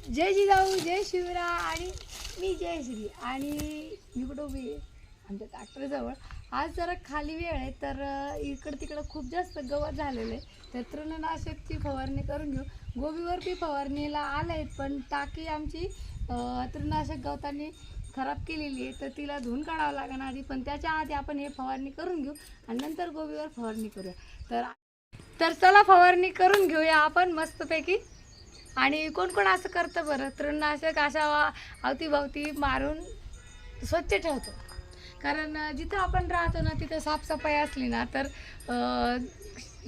जय जिजाऊ जय शिवराय आणि मी जयश्री आणि मी कुठं उभी आहे आमच्या ट्रॅक्टरजवळ. आज जरा खाली वेळ आहे तर इकडं तिकडं खूप जास्त गवत झालेलं आहे तर तृणनाशकची फवारणी करून घेऊ. गोबीवर बी फवारणीला आले आहेत पण टाकी आमची तृणनाशक गवतांनी खराब केलेली आहे तर तिला धुवून काढावं लागणार आधी. पण त्याच्या आधी आपण हे फवारणी करून घेऊ आणि नंतर गोबीवर फवारणी करूया. तर चला फवारणी करून घेऊया आपण मस्तपैकी. आणि कोण कोण असं करतं बरं, तृणनाशक अशा अवतीभवती मारून स्वच्छ ठेवतो. कारण जिथं आपण राहतो ना तिथं साफसफाई असली ना तर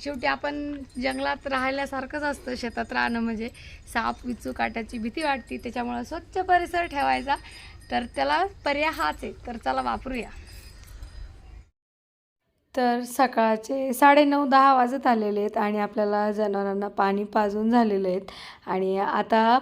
शेवटी आपण जंगलात राहिल्यासारखंच असतं. शेतात राहणं म्हणजे साप विचू काट्याची भीती वाटते, त्याच्यामुळं स्वच्छ परिसर ठेवायचा. तर त्याला पर्याय हाच आहे, तर चला वापरूया. तर सकाळचे 9:30-10 वाजत आलेले आहेत आणि आपल्याला जनावरांना पाणी पाजून झालेलं आहेत. आणि आता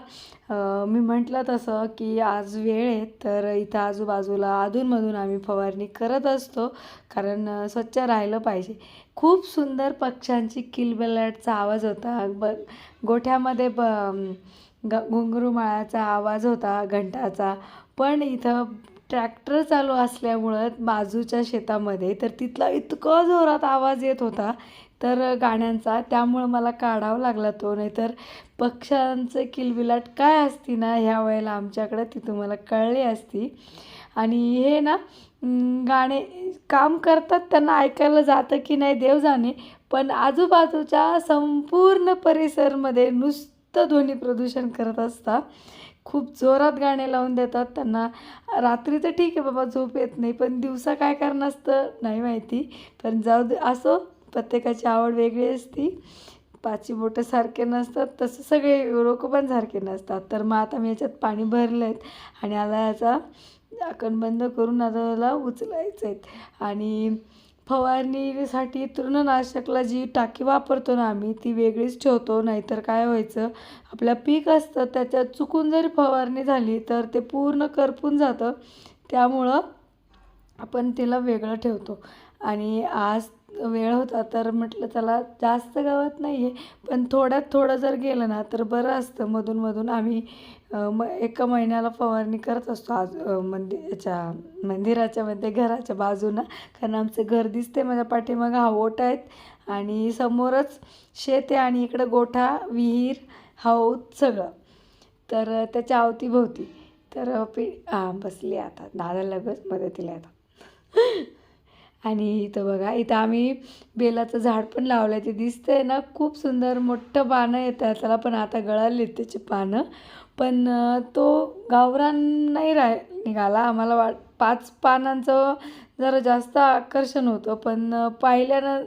मी म्हटलं तसं की आज वेळ आहे तर इथं आजूबाजूला अधूनमधून आम्ही फवारणी करत असतो कारण स्वच्छ राहिलं पाहिजे. खूप सुंदर पक्ष्यांची किलबिलाटचा आवाज होता. गोठ्यामध्ये घुंगरूमाळाचा आवाज होता, घंटाचा. पण इथं ट्रॅक्टर चालू असल्यामुळं बाजूच्या शेतामध्ये तर तिथला इतका जोरात आवाज येत होता तर गाण्यांचा, त्यामुळं मला काढावा लागला तो. नाहीतर पक्ष्यांचं किलबिलाट काय असती ना ह्या वेळेला आमच्याकडं ती तुम्हाला कळली असती. आणि हे ना गाणे काम करतात त्यांना ऐकायला जातं की नाही देव जाणे, पण आजूबाजूच्या संपूर्ण परिसरमध्ये नुसतं ध्वनी प्रदूषण करत असतात. खूप जोरात गाणे लावून देतात त्यांना. रात्री तर ठीक आहे बाबा झोप येत नाही, पण दिवसा काय कारण असतं नाही माहिती. पण जाऊ दे, असो, प्रत्येकाची आवड वेगळी असती. पाची बोटं सारखे नसतात, तसं सगळे लोक पण सारखे नसतात. तर मग आता मी याच्यात पाणी भरलं आहेत आणि आता याचा झाकण बंद करून आता याला उचलायचं आहेत. आणि फवारणीसाठी तृणनाशकला जी टाकी वापरतो ना आम्ही ती वेगळीच ठेवतो. नाहीतर काय व्हायचं, आपलं पीक असतं त्याच्यात चुकून जरी फवारणी झाली तर ते पूर्ण करपून जातं. त्यामुळं आपण तिला वेगळं ठेवतो. आणि आज वेळ होता तर म्हटलं चला, जास्त गवत नाही आहे पण थोड्यात थोडं जर गेलं ना तर बरं असतं. मधून आम्ही एका महिन्याला फवारणी करत असतो. आज मंदिराच्या मध्ये घराच्या बाजूनं, कारण आमचं घर दिसते माझ्या पाठीमागं, हा ओटा आहेत आणि समोरच शेत आहे आणि इकडं गोठा, विहीर, हौद सगळं. तर त्याच्या अवतीभोवती तर बसली आता दादा लगेच मदतीला येतात. आणि इथं बघा, इथं आम्ही बेलाचं झाड पण लावलं आहे. ते दिसतंय ना खूप सुंदर, मोठं पानं येतं त्याला, पण आता गळाली त्याची पानं. पण तो गावरान नाही निघाला. आम्हाला 5 पानांचं जरा जास्त आकर्षण होतं, पण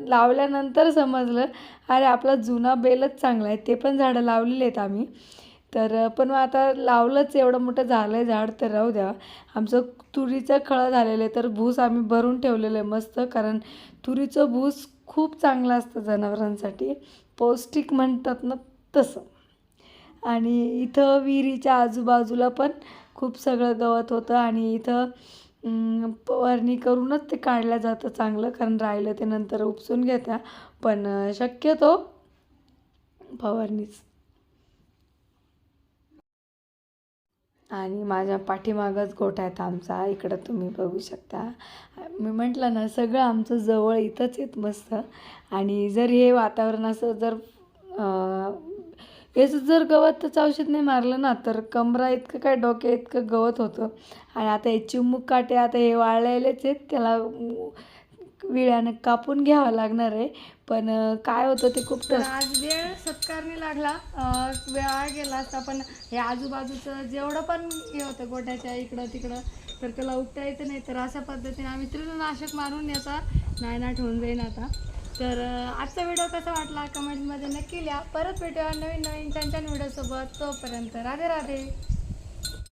लावल्यानंतर समजलं अरे आपला जुना बेलच चांगला आहे. ते पण झाडं लावलेली आहेत आम्ही. तर पण मग आता लावलंच, एवढं मोठं झालं आहे झाड तर राहू द्या. आमचं तुरीचं खळं झालेलं आहे तर भूस आम्ही भरून ठेवलेलं आहे मस्त, कारण तुरीचं भूस खूप चांगलं असतं जनावरांसाठी, पौष्टिक म्हणतात ना तसं. आणि इथं विहिरीच्या आजूबाजूला पण खूप सगळं गवत होतं आणि इथं फवारणी करूनच ते काढलं जातं चांगलं, कारण राहिलं ते नंतर उपसून घेत्या. पण शक्यतो फवारणीच. आणि माझ्या पाठीमागच गोठा आहे आमचा, इकडं तुम्ही बघू शकता. मी म्हटलं ना सगळं आमचं जवळ इथंच येत मस्त. आणि जर हे वातावरण असं जर याचं जर गवताचं औषध नाही मारलं ना तर कमरा इतकं काय डोक्या इतकं गवत होतं. आणि आता हे चिमुक काटे आता हे वाळलेलेच आहेत, त्याला विळ्यानं कापून घ्यावं लागणार आहे. पण काय होतं ते खूप आज वेळ सत्कारणी लागला, वेळ गेला असता. पण हे आजूबाजूचं जेवढं पण हे होतं गोठ्याच्या इकडं तिकडं तर त्याला उठता येतं नाही. तर अशा पद्धतीने आम्ही तृणनाशक मारून याचा नायनाट होऊन जाईन आता. तर आजचा व्हिडिओ कसा वाटला कमेंटमध्ये नक्की लिहा. परत भेटूया नवीन छान छान व्हिडिओसोबत. तोपर्यंत राधे राधे.